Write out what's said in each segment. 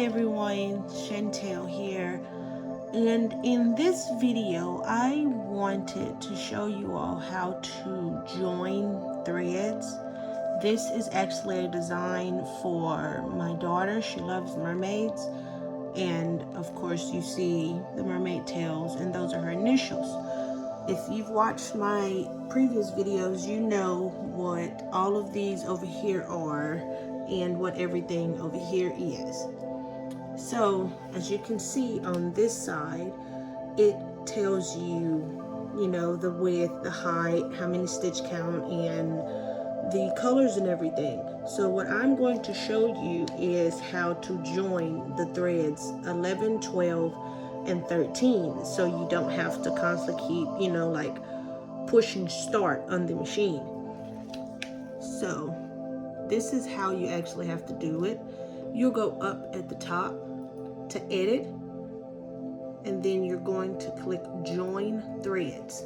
everyone, Chantel here, and in this video I wanted to show you all how to join threads. This is actually a design for my daughter. She loves mermaids, and of course you see the mermaid tails, and those are her initials. If you've watched my previous videos, you know what all of these over here are and what everything over here is. So as you can see on this side, it tells you, the width, the height, how many stitch count, and the colors and everything. So what I'm going to show you is how to join the threads 11, 12, and 13, so you don't have to constantly keep, like pushing start on the machine. So this is how you actually have to do it. You'll go up at the top to edit, and then you're going to click join threads.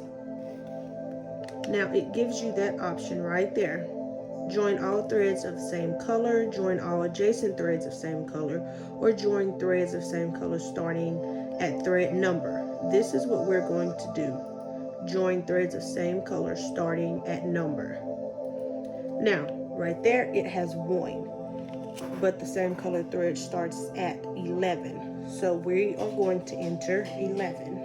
Now it gives you that option right there. Join all threads of the same color, join all adjacent threads of same color, or join threads of same color starting at thread number. This is what we're going to do. Join threads of same color starting at number. Now, right there it has 1, but the same color thread starts at 11. So we are going to enter 11.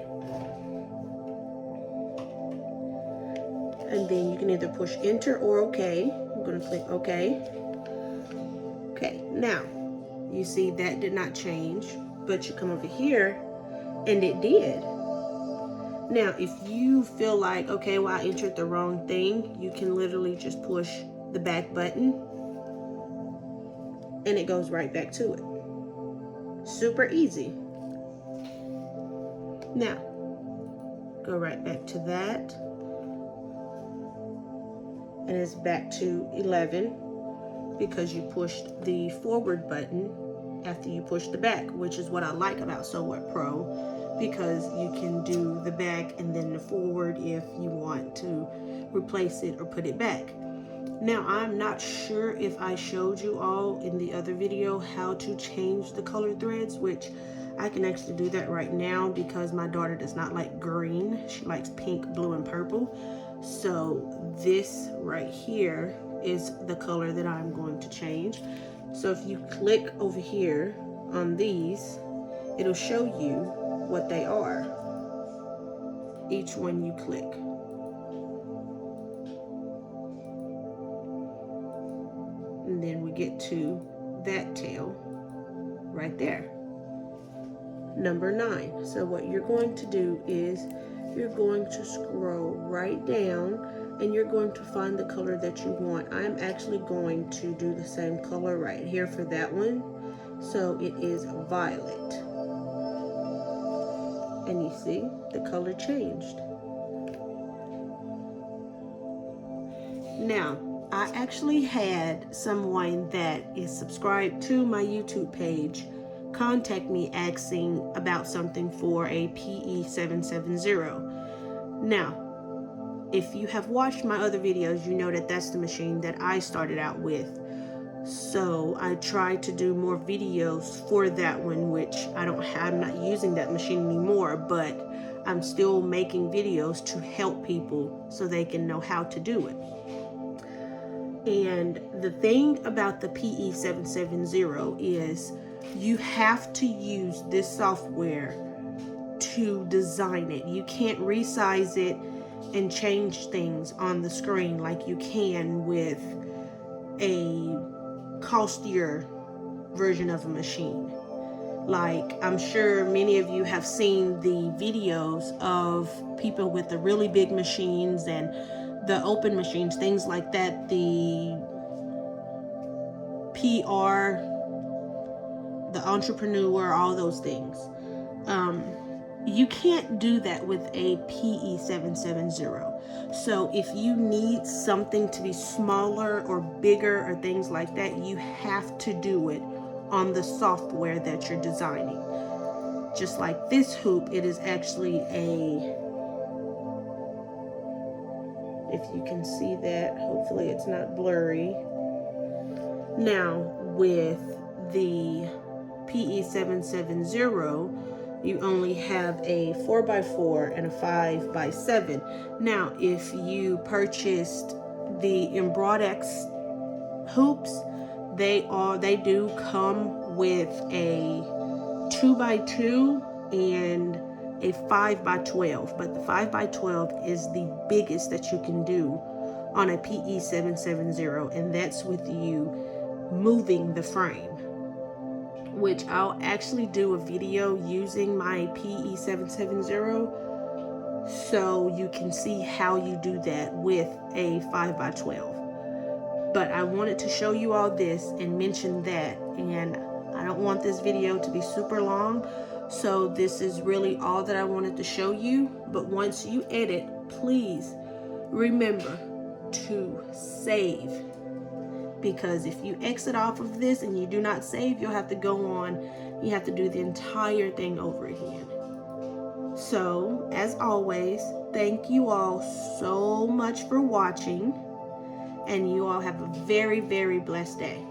And then you can either push enter or OK. I'm going to click OK. Okay, now you see that did not change, but you come over here and it did. Now, if you feel like, okay, well, I entered the wrong thing, you can literally just push the back button and it goes right back to it. Super easy. Now, go right back to that. And it's back to 11 because you pushed the forward button after you push the back, which is what I like about SewWhat Pro, because you can do the back and then the forward if you want to replace it or put it back. Now, I'm not sure if I showed you all in the other video how to change the color threads, which I can actually do that right now because my daughter does not like green. She likes pink, blue, and purple. So this right here is the color that I'm going to change. So if you click over here on these, it'll show you what they are. Each one you click. And then we get to that tail right there. Number 9. So what you're going to do is you're going to scroll right down and you're going to find the color that you want. I'm actually going to do the same color right here for that one. So it is violet. And you see the color changed. Now, I actually had someone that is subscribed to my YouTube page contact me asking about something for a PE770. Now, if you have watched my other videos, you know that that's the machine that I started out with. So I tried to do more videos for that one, which I'm not using that machine anymore, but I'm still making videos to help people so they can know how to do it. And the thing about the PE770 is you have to use this software to design it. You can't resize it and change things on the screen like you can with a costlier version of a machine. Like, I'm sure many of you have seen the videos of people with the really big machines and the open machines, things like that, the PR, the entrepreneur, all those things. You can't do that with a PE770. So if you need something to be smaller or bigger or things like that, you have to do it on the software that you're designing. Just like this hoop, it is actually if you can see that, hopefully it's not blurry. Now with the PE770, you only have a 4x4 and a 5x7. Now, if you purchased the Embroidery hoops, they do come with a 2x2 and a 5x12, but the 5x12 is the biggest that you can do on a PE770, and that's with you moving the frame, which I'll actually do a video using my PE770 so you can see how you do that with a 5x12. But I wanted to show you all this and mention that, and I don't want this video to be super long, so this is really all that I wanted to show you. But once you edit, please remember to save, because if you exit off of this and you do not save, you'll have to go on, you have to do the entire thing over again. So as always, thank you all so much for watching, and you all have a very, very blessed day.